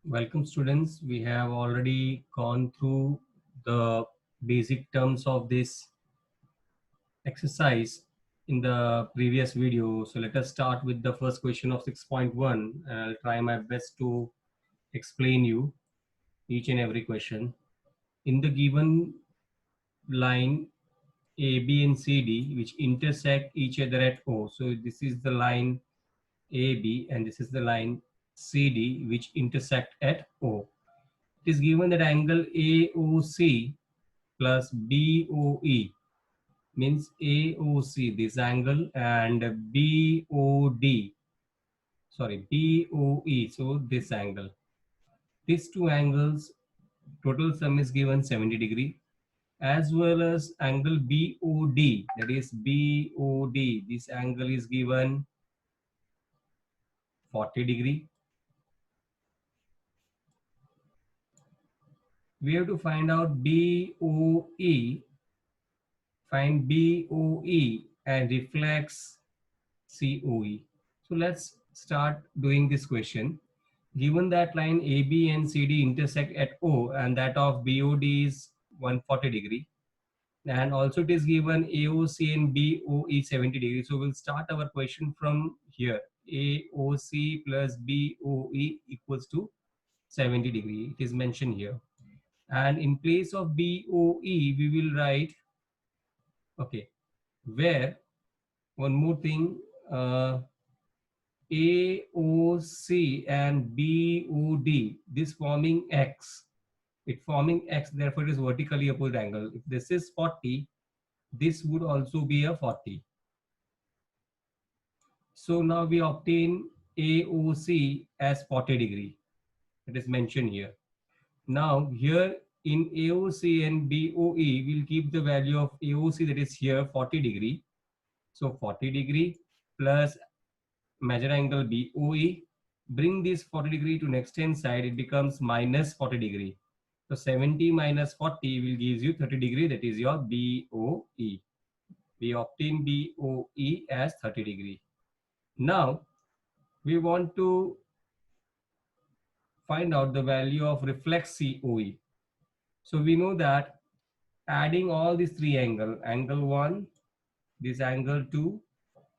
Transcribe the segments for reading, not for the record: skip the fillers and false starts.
Welcome students. We have already gone through the basic terms of this exercise in the previous video. So let us start with the first question of 6.1. I'll try my best to explain you each and every question. In the given line A, B and C, D which intersect each other at O. So this is the line AB and this is the line CD which intersect at O. It is given that angle AOC plus BOE means AOC this angle and BOE, so this angle. These two angles total sum is given 70 degree, as well as angle BOD, that is BOD, this angle is given 40 degree. We have to find out BOE, find BOE and reflex COE. So let's start doing this question. Given that line AB and CD intersect at O and that of BOD is 140 degree, and also it is given AOC and BOE 70 degree. So we'll start our question from here. AOC plus BOE equals to 70 degree. It is mentioned here. And in place of BOE, we will write, okay, where one more thing, AOC and BOD, this forming X. It forming X, therefore it is vertically opposite angle. If this is 40, this would also be a 40. So now we obtain AOC as 40 degree. It is mentioned here. Now here in AOC and BOE, we'll keep the value of AOC, that is here 40 degree. So 40 degree plus measure angle BOE, bring this 40 degree to next hand side, it becomes minus 40 degree. So 70 minus 40 will gives you 30 degree, that is your BOE. We obtain BOE as 30 degree. Now we want to find out the value of reflex COE. So we know that adding all these three angle 1, this angle 2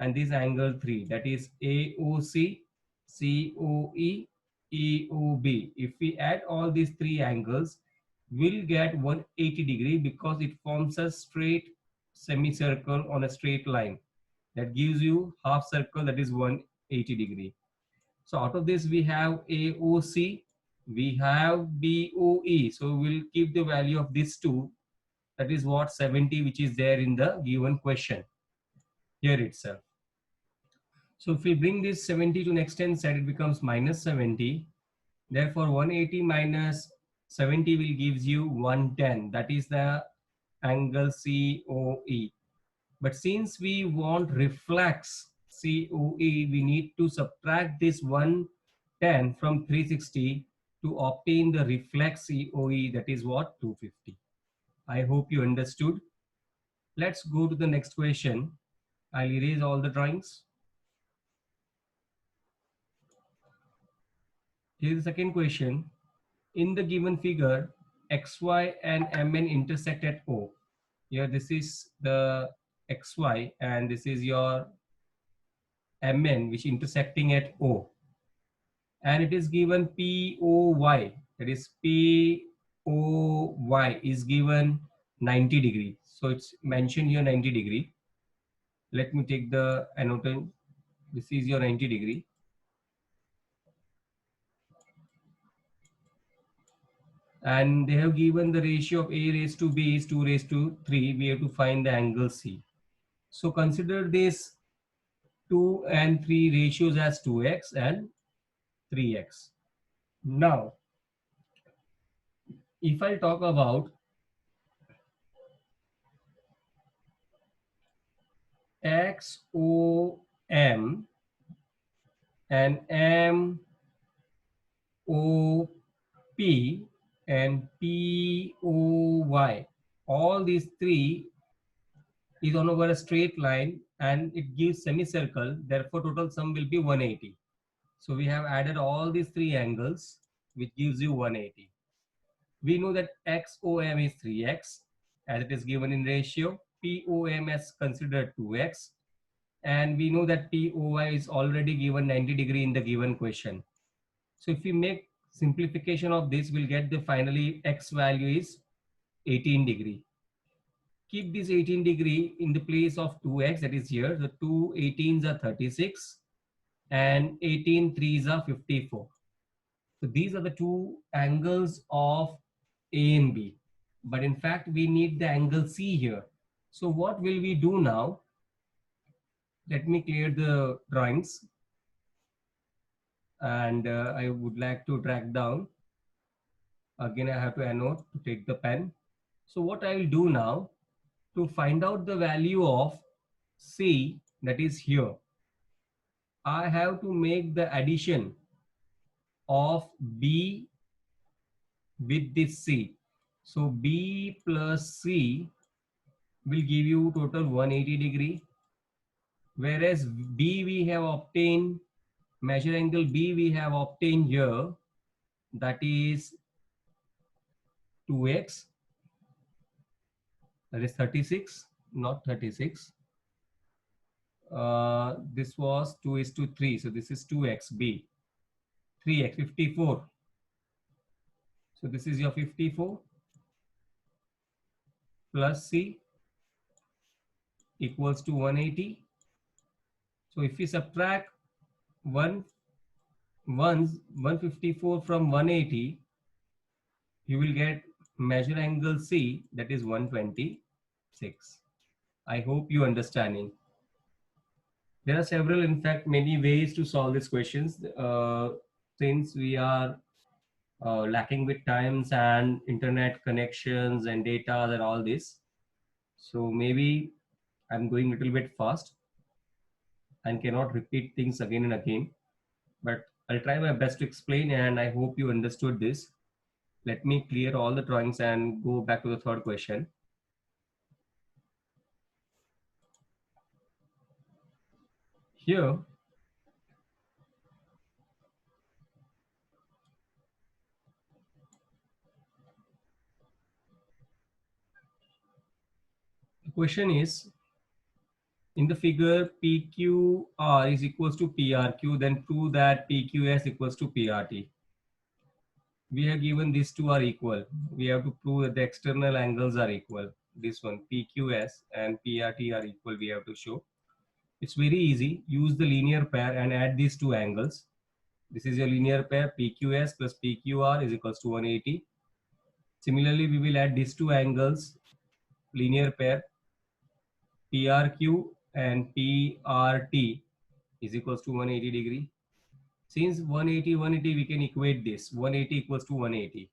and this angle 3, that is AOC, COE, EOB. If we add all these three angles, we'll get 180 degree because it forms a straight semicircle on a straight line. That gives you half circle, that is 180 degree. So out of this we have AOC, we have BOE. So we'll keep the value of these two, that is what 70, which is there in the given question here itself. So if we bring this 70 to next hand side, it becomes minus 70. Therefore, 180 minus 70 will gives you 110. That is the angle COE. But since we want reflex COE, we need to subtract this 110 from 360 to obtain the reflex COE, that is what 250. I hope you understood. Let's go to the next question. I'll erase all the drawings. Here's the second question. In the given figure, XY and MN intersect at O. Here this is the XY and this is your MN which intersecting at O. And it is given POY, that is POY is given 90 degree. So it's mentioned here 90 degree. Let me take the annotation. This is your 90 degree. And they have given the ratio of A raised to B is 2 raised to 3. We have to find the angle C. So consider this 2 and 3 ratios as 2x and 3x. Now, if I talk about XOM and MOP and POY, all these three is on over a straight line and it gives semicircle, therefore total sum will be 180. So we have added all these three angles which gives you 180. We know that XOM is 3x as it is given in ratio. POM is considered 2x. And we know that POY is already given 90 degree in the given question. So if we make simplification of this, we'll get the finally X value is 18 degree. Keep this 18 degree in the place of 2x, that is here. The 2 18s are 36 and 18 3s are 54. So these are the two angles of A and B. But in fact, we need the angle C here. So what will we do now? Let me clear the drawings. And I would like to drag down. Again, I have to annotate to take the pen. So what I will do now, to find out the value of C, that is here, I have to make the addition of B with this C. So B plus C will give you total 180 degree. Whereas B we have obtained, measure angle B we have obtained here, that is 2x, that is 36, not 36. This was 2:3, so this is 2x B, 3x 54. So this is your 54 plus C equals to 180. So if we subtract 154 from 180, you will get measure angle C, that is 126. I hope you understanding. There are several, in fact, many ways to solve these questions. Since we are lacking with times and internet connections and data and all this, so maybe I'm going a little bit fast and cannot repeat things again and again, but I'll try my best to explain and I hope you understood this. Let me clear all the drawings and go back to the third question. Here, the question is, in the figure, PQR is equals to PRQ, then prove that PQS equals to PRT. We have given these two are equal. We have to prove that the external angles are equal. This one, PQS and PRT are equal, we have to show. It's very easy. Use the linear pair and add these two angles. This is your linear pair, PQS plus PQR is equals to 180. Similarly, we will add these two angles, linear pair, PRQ and PRT is equals to 180 degree. Since 180, 180, we can equate this. 180 equals to 180.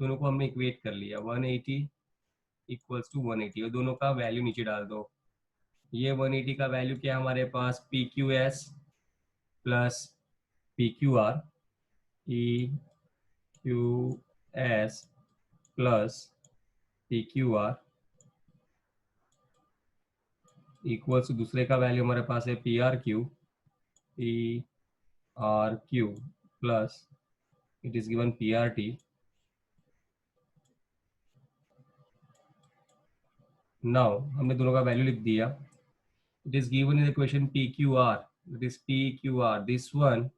दोनों को हमने equate कर लिया. 180 equals to 180 और दोनों का value नीचे डाल दो. ये 180 का वैल्यू क्या हमारे पास, PQS plus PQR, PQS plus PQR equals to दूसरे का वैल्यू हमारे पास है PRQ plus it is given PRT. Now हमने दोनों का वैल्यू लिख दिया. It is given in the question PQR, that is PQR, this one,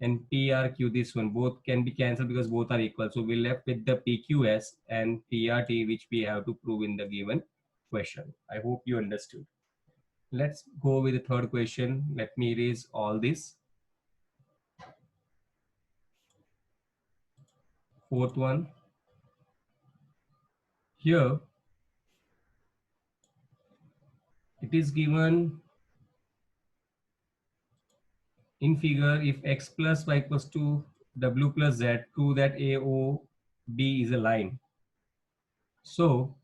and PRQ, this one, both can be cancelled because both are equal. So we're left with the PQS and PRT, which we have to prove in the given question. I hope you understood. Let's go with the third question. Let me erase all this. Fourth one. Here, it is given in figure, if x plus y equals to w plus z, prove that AOB is a line. So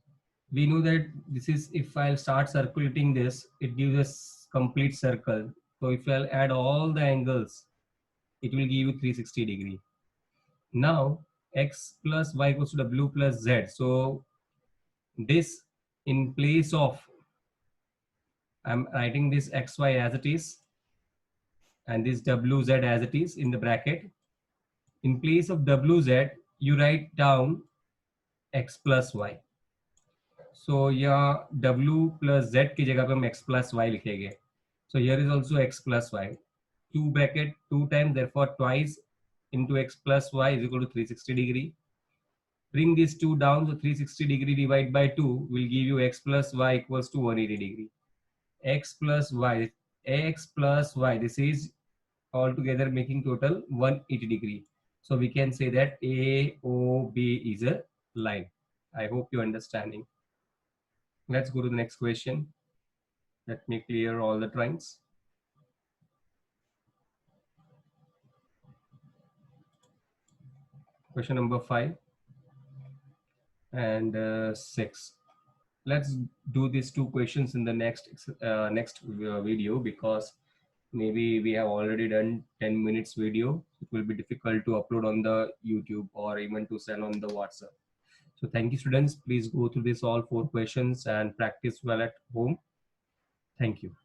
we know that this is, if I'll start circulating this, it gives us complete circle. So if I'll add all the angles, it will give you 360 degree. Now x plus y equals to w plus z. So this, in place of, I'm writing this xy as it is and this wz as it is in the bracket. in place of wz, you write down x plus y. So यहाँ w plus z की जगह पे हम x plus y लिखेंगे. So here is also x plus y. 2 bracket 2 times, therefore twice into x plus y is equal to 360 degree. Bring these two down, so 360 degree divided by 2 will give you x plus y equals to 180 degree. X plus y, this is altogether making total 180 degree. So we can say that AOB is a line. I hope you're understanding. Let's go to the next question. Let me clear all the triangles. Question number 5 and 6. Let's do these two questions in the next video, because maybe we have already done 10 minutes video. It will be difficult to upload on the YouTube or even to sell on the WhatsApp. So thank you, students. Please go through this all 4 questions and practice well at home. Thank you.